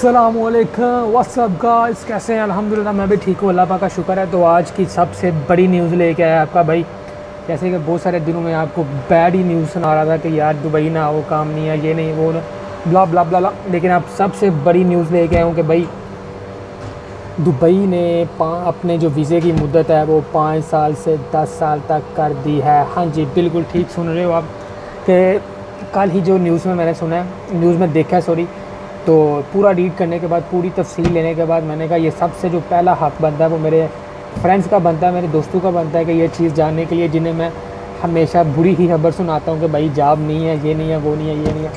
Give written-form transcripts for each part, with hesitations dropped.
अस्सलामुअलैकुम WhatsApp guys, कैसे हैं? अल्हम्दुलिल्लाह मैं भी ठीक हूँ, अल्लाह पाक का शुक्र है। तो आज की सबसे बड़ी न्यूज़ लेके आया आपका भाई। जैसे कि बहुत सारे दिनों में आपको बैड ही न्यूज़ सुना रहा था कि यार दुबई ना आओ, काम नहीं है, ये नहीं वो ना, ब्ला ब्ला ब्ला ब्ला। लेकिन अब सबसे बड़ी न्यूज़ लेके आया हूँ कि भाई दुबई ने अपने जो वीज़े की मुद्दत है वो 5 साल से 10 साल तक कर दी है। हाँ जी, बिल्कुल ठीक सुन रहे हो आप कि कल ही जो न्यूज़ में मैंने सुना है, न्यूज़ में देखा है सॉरी, तो पूरा रीड करने के बाद, पूरी तफसील लेने के बाद मैंने कहा ये सबसे जो पहला हक़ बनता है वो मेरे फ्रेंड्स का बनता है, मेरे दोस्तों का बनता है कि ये चीज़ जानने के लिए, जिन्हें मैं हमेशा बुरी ही खबर सुनाता हूँ कि भाई जॉब नहीं है, ये नहीं है, वो नहीं है, ये नहीं है।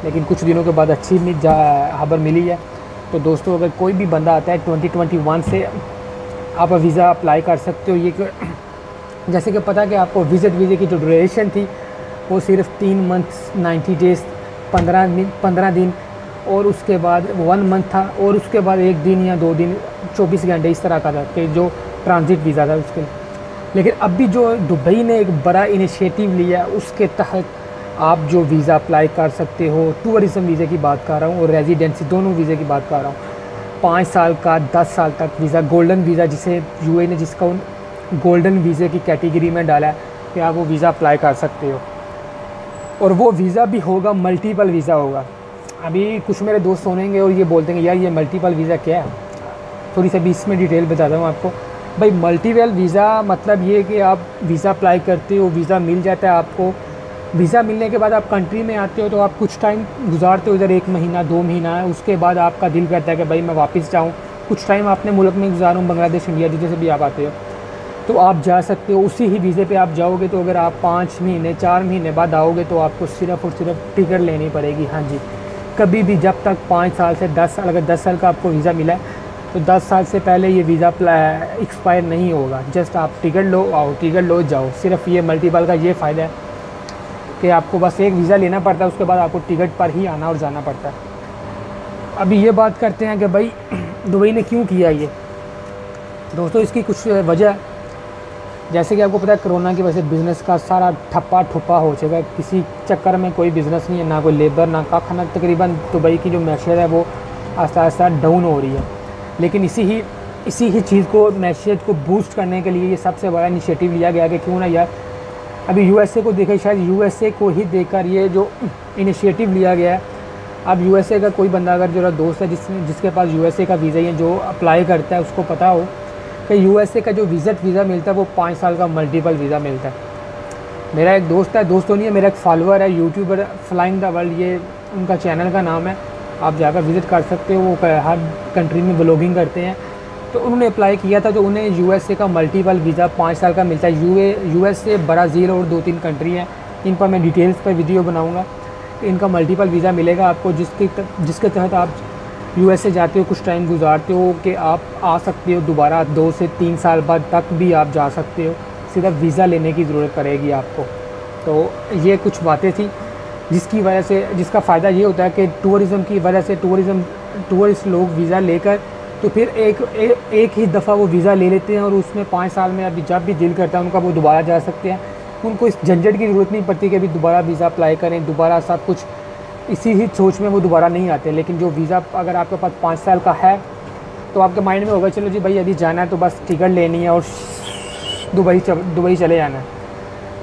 लेकिन कुछ दिनों के बाद अच्छी खबर मिली है। तो दोस्तों, अगर कोई भी बंदा आता है 2021 से आप वीज़ा अप्लाई कर सकते हो। ये जैसे कि पता कि आपको विज़िट वीज़े की जो ड्यूरेशन थी वो सिर्फ 3 मंथ्स 90 डेज़ 15 दिन, और उसके बाद 1 मंथ था, और उसके बाद 1 दिन या 2 दिन 24 घंटे इस तरह का था कि जो ट्रांजिट वीज़ा था उसके लिए। लेकिन अभी जो दुबई ने एक बड़ा इनिशिएटिव लिया, उसके तहत आप जो वीज़ा अप्लाई कर सकते हो, टूरिज़म वीज़े की बात कर रहा हूँ और रेजिडेंसी दोनों वीज़े की बात कर रहा हूँ। 5 साल का 10 साल तक वीज़ा, गोल्डन वीज़ा जिसे यूएई ने जिसका गोल्डन वीज़े की कैटेगरी में डाला है कि आप वो वीज़ा अप्लाई कर सकते हो। और वो वीज़ा भी होगा, मल्टीपल वीज़ा होगा। अभी कुछ मेरे दोस्त सुनेंगे और ये बोलते हैं यार ये मल्टीपल वीज़ा क्या है, थोड़ी सी भी इसमें डिटेल बताता हूँ आपको। भाई मल्टीपल वीज़ा मतलब ये कि आप वीज़ा अप्लाई करते हो, वीज़ा मिल जाता है आपको। वीज़ा मिलने के बाद आप कंट्री में आते हो तो आप कुछ टाइम गुजारते हो इधर, 1 महीना 2 महीना है। उसके बाद आपका दिल करता है कि भाई मैं वापस जाऊँ, कुछ टाइम अपने मुल्क में गुजारूँ, बांग्लादेश, इंडिया, जिधर से भी आप आते हो तो आप जा सकते हो। उसी ही वीज़े पे आप जाओगे तो अगर आप 5 महीने 4 महीने बाद आओगे तो आपको सिर्फ़ और सिर्फ टिकट लेनी पड़ेगी। हाँ जी, कभी भी जब तक 5 साल से 10 साल, अगर 10 साल का आपको वीज़ा मिला है तो 10 साल से पहले ये वीज़ा एक्सपायर नहीं होगा। जस्ट आप टिकट लो, आओ, टिकट लो, जाओ। सिर्फ ये मल्टीपल का ये फ़ायदा है कि आपको बस एक वीज़ा लेना पड़ता है, उसके बाद आपको टिकट पर ही आना और जाना पड़ता है। अभी ये बात करते हैं कि भाई दुबई ने क्यों किया ये। दोस्तों, इसकी कुछ वजह है। जैसे कि आपको पता है कोरोना की वजह से बिज़नेस का सारा ठप्पा हो चुका है। किसी चक्कर में कोई बिज़नेस नहीं है, ना कोई लेबर, ना कख, ना तकरीबन दुबई की जो मैशत है वो आस्ता आस्ता डाउन हो रही है। लेकिन इसी ही चीज़ को, मैशत को बूस्ट करने के लिए ये सबसे बड़ा इनिशिएटिव लिया गया कि क्यों ना यार, अभी यूएसए को देखें, शायद यूएसए को ही देखकर ये जो इनिशिएटिव लिया गया है। अब यूएसए का कोई बंदा, अगर जो दोस्त है जिसके पास यूएसए का वीज़ा है, जो अप्लाई करता है, उसको पता हो कि यूएसए का जो विज़िट वीज़ा मिलता है वो 5 साल का मल्टीपल वीज़ा मिलता है। मेरा एक दोस्त है, दोस्तों नहीं है, मेरा एक फॉलोअर है, यूट्यूबर, फ्लाइंग द वर्ल्ड, ये उनका चैनल का नाम है, आप जाकर विज़िट कर सकते हो। वो हर कंट्री में व्लॉगिंग करते हैं। तो उन्होंने अप्लाई किया था, तो उन्हें यूएसए का मल्टीपल वीज़ा 5 साल का मिलता है। यूएसए, ब्राज़ील और 2-3 कंट्री हैं, इन पर मैं डिटेल्स पर वीडियो बनाऊँगा। इनका मल्टीपल वीज़ा मिलेगा आपको, जिसके तहत आप यूएसए जाते हो, कुछ टाइम गुजारते हो कि आप आ सकते हो दोबारा 2 से 3 साल बाद तक भी आप जा सकते हो। सिर्फ वीज़ा लेने की ज़रूरत पड़ेगी आपको। तो ये कुछ बातें थी जिसकी वजह से, जिसका फ़ायदा ये होता है कि टूरिज़म की वजह से टूरिस्ट लोग वीज़ा लेकर तो फिर एक ही दफ़ा वो वीज़ा ले लेते हैं, और उसमें 5 साल में अभी जब भी दिल करता है उनका वो दोबारा जा सकते हैं। उनको इस झंझट की ज़रूरत नहीं पड़ती कि अभी दोबारा वीज़ा अप्लाई करें, दोबारा सब कुछ, इसी ही सोच में वो दोबारा नहीं आते। लेकिन जो वीज़ा अगर आपके पास 5 साल का है तो आपके माइंड में होगा चलो जी भाई अभी जाना है तो बस टिकट लेनी है और दुबई चले जाना है।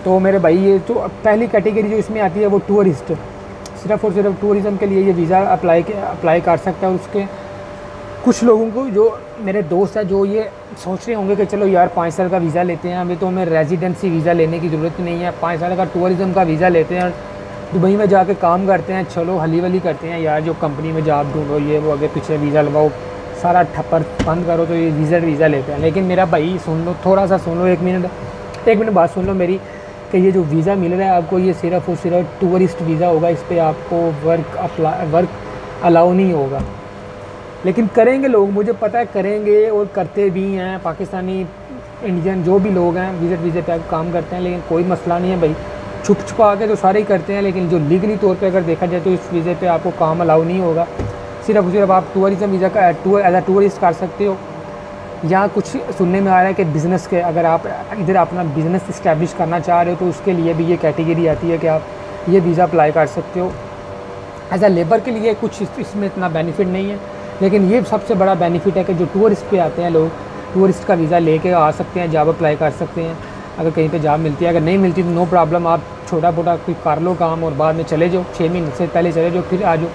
तो मेरे भाई, ये तो पहली कैटेगरी जो इसमें आती है वो टूरिस्ट, सिर्फ़ और सिर्फ टूरिज़म के लिए ये वीज़ा अप्लाई कर सकता है। और उसके कुछ लोगों को, जो मेरे दोस्त हैं, जो ये सोच रहे होंगे कि चलो यार 5 साल का वीज़ा लेते हैं, अभी तो हमें रेजिडेंसी वीज़ा लेने की ज़रूरत नहीं है, 5 साल का टूरिज़म का वीज़ा लेते हैं, दुबई में जाके काम करते हैं, चलो हली वली करते हैं यार, जो कंपनी में जॉब ढूंढो, ये वो, आगे पीछे वीज़ा लगवाओ, सारा ठप्पर बंद करो, तो ये वीज़ा लेते हैं। लेकिन मेरा भाई सुन लो, थोड़ा सा सुन लो, 1 मिनट बात सुन लो मेरी, कि ये जो वीज़ा मिल रहा है आपको, ये सिर्फ़ और सिर्फ टूरिस्ट वीज़ा होगा। इस पर आपको वर्क अलाउ नहीं होगा। लेकिन करेंगे लोग, मुझे पता है करेंगे, और करते भी हैं। पाकिस्तानी, इंडियन जो भी लोग हैं वीज़े पे काम करते हैं, लेकिन कोई मसला नहीं है भाई, छुप छुपा के तो सारे ही करते हैं। लेकिन जो लीगली तौर पे अगर देखा जाए तो इस वीज़े पे आपको काम अलाउ नहीं होगा। सिर्फ आप टूरिज़म वीज़ा का एज अ टूरिस्ट कर सकते हो। यहाँ कुछ सुनने में आ रहा है कि बिज़नेस के, अगर आप इधर अपना बिज़नेस इस्टेब्लिश करना चाह रहे हो तो उसके लिए भी ये कैटेगरी आती है कि आप ये वीज़ा अप्लाई कर सकते हो। एज अ लेबर के लिए कुछ इसमें इतना बेनिफिट नहीं है, लेकिन ये सबसे बड़ा बेनिफिट है कि जो टूरिस्ट पे आते हैं लोग, टूरिस्ट का वीज़ा लेके आ सकते हैं, जॉब अप्लाई कर सकते हैं। अगर कहीं पे जॉब मिलती है, अगर नहीं मिलती तो नो प्रॉब्लम, आप छोटा मोटा कोई कर लो काम और बाद में चले जाओ, 6 महीने से पहले चले जाओ फिर आ जाओ,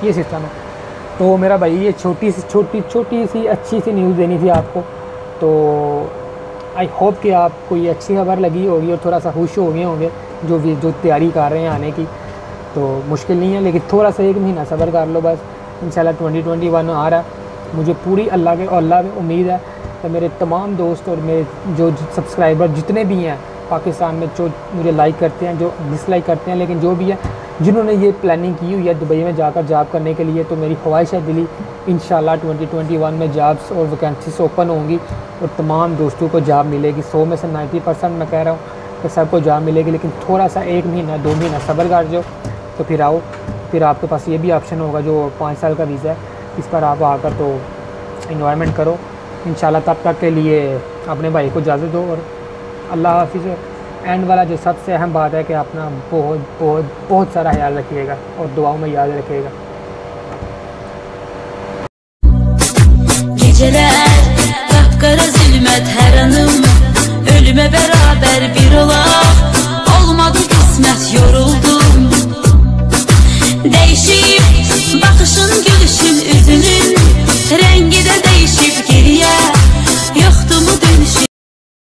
ये सिस्टम है। तो मेरा भाई ये छोटी सी अच्छी सी न्यूज़ देनी थी आपको। तो आई होप कि आपको ये अच्छी खबर लगी होगी और थोड़ा सा खुश हो गए होंगे जो तैयारी कर रहे हैं आने की। तो मुश्किल नहीं है, लेकिन थोड़ा सा 1 महीना सब्र कर लो बस। इंशाल्लाह 2021 आ रहा है। मुझे पूरी अल्लाह पे उम्मीद है कि मेरे तमाम दोस्त और मेरे जो सब्सक्राइबर जितने भी हैं पाकिस्तान में, जो मुझे लाइक करते हैं, जो डिसलाइक करते हैं, लेकिन जो भी है जिन्होंने ये प्लानिंग की हुई है दुबई में जाकर जॉब करने के लिए, तो मेरी ख्वाहिश है दिली इंशाल्लाह 2021 में जॉब्स और वैकेंसीज ओपन होंगी और तमाम दोस्तों को जॉब मिलेगी। 100 में से 90% मैं कह रहा हूँ कि सबको जॉब मिलेगी, लेकिन थोड़ा सा 1 महीना 2 महीना सब्र कर जाओ तो फिर आओ। फिर आपके पास ये भी ऑप्शन होगा जो 5 साल का वीज़ा है, इस पर आप आकर तो इन्वायरमेंट करो इंशाल्लाह। तब तक के लिए अपने भाई को इजाज़त दो और अल्लाह हाफिज़। एंड वाला जो सबसे अहम बात है कि अपना बहुत बहुत बहुत सारा ख्याल रखिएगा और दुआओं में याद रखिएगा। Geceler kapkara zülmet her anım, ölüme beraber bir olaq, olmadı kısmet yoruldu.